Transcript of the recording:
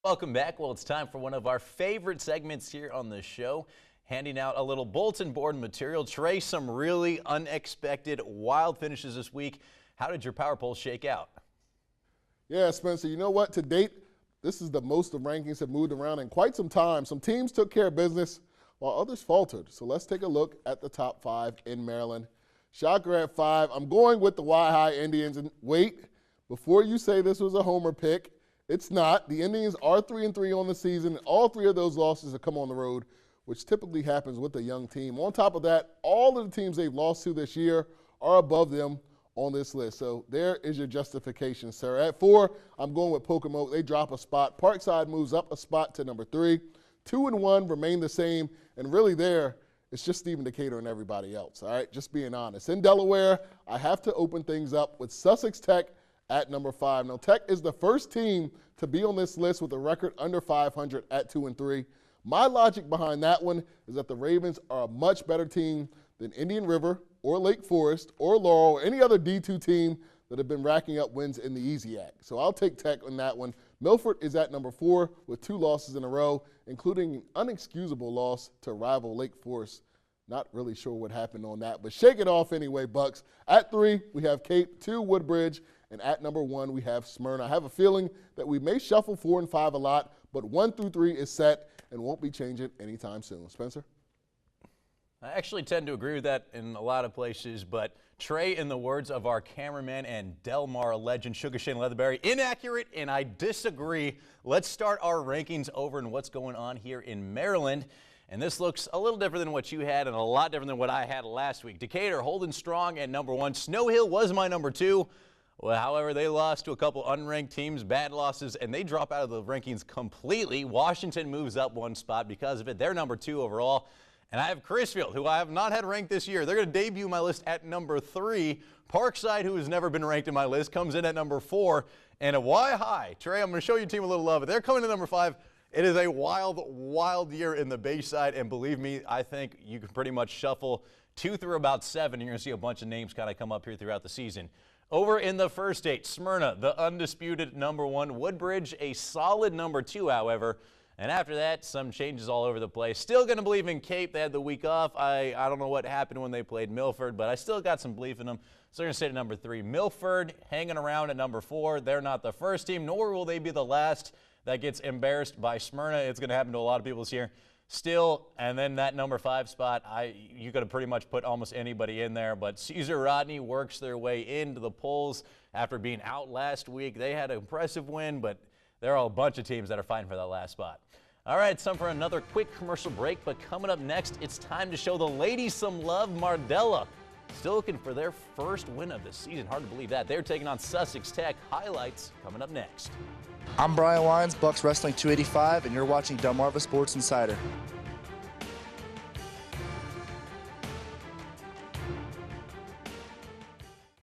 Welcome back. Well, it's time for one of our favorite segments here on the show, handing out a little bulletin board material. Trey, some really unexpected wild finishes this week. How did your power polls shake out? Yeah, Spencer, you know what? To date, this is the most the rankings have moved around in quite some time. Some teams took care of business while others faltered. So let's take a look at the top 5 in Maryland. Shocker at 5. I'm going with the Y-High Indians. And wait, before you say this was a homer pick, it's not. The Indians are 3-3 on the season. All 3 of those losses have come on the road, which typically happens with a young team. On top of that, all of the teams they've lost to this year are above them on this list. So there is your justification, sir. At 4, I'm going with Pocomoke. They drop a spot. Parkside moves up a spot to number 3. 2 and 1 remain the same. And really there, it's just Stephen Decatur and everybody else, all right? Just being honest. In Delaware, I have to open things up with Sussex Tech at number 5. Now, Tech is the first team to be on this list with a record under 500 at 2-3. My logic behind that one is that the Ravens are a much better team than Indian River or Lake Forest or Laurel or any other D2 team that have been racking up wins in the Easy Act. So I'll take Tech on that one. Milford is at number 4 with 2 losses in a row, including an unexcusable loss to rival Lake Forest. Not really sure what happened on that, but shake it off anyway, Bucks. At 3, we have Cape, 2 Woodbridge, and at number 1, we have Smyrna. I have a feeling that we may shuffle 4 and 5 a lot, but 1 through 3 is set and won't be changing anytime soon. Spencer? I actually tend to agree with that in a lot of places, but Trey, in the words of our cameraman and Del Mar legend, Sugar Shane Leatherberry, inaccurate, and I disagree. Let's start our rankings over and what's going on here in Maryland. And this looks a little different than what you had and a lot different than what I had last week. Decatur holding strong at number 1. Snow Hill was my number 2. Well, however, they lost to a couple unranked teams, bad losses, and they drop out of the rankings completely. Washington moves up 1 spot because of it. They're number 2 overall. And I have Crisfield, who I have not had ranked this year. They're going to debut my list at number 3. Parkside, who has never been ranked in my list, comes in at number 4. And a Y-High. Trey, I'm going to show your team a little love. They're coming to number 5. It is a wild, wild year in the Bayside, and believe me, I think you can pretty much shuffle 2 through about 7, and you're going to see a bunch of names kind of come up here throughout the season. Over in the first 8, Smyrna, the undisputed number 1. Woodbridge, a solid number 2, however. And after that, some changes all over the place. Still going to believe in Cape. They had the week off. I don't know what happened when they played Milford, but I still got some belief in them. So they're going to stay at number 3. Milford hanging around at number 4. They're not the first team, nor will they be the last that gets embarrassed by Smyrna. It's going to happen to a lot of people this year. Still, and then that number 5 spot, you could have pretty much put almost anybody in there, but Caesar Rodney works their way into the polls after being out last week. They had an impressive win, but there are a bunch of teams that are fighting for that last spot. All right, it's time for another quick commercial break, but coming up next, it's time to show the ladies some love. Mardella still looking for their first win of the season. Hard to believe that. They're taking on Sussex Tech. Highlights coming up next. I'm Brian Wines, Bucks Wrestling 285, and you're watching Delmarva Sports Insider.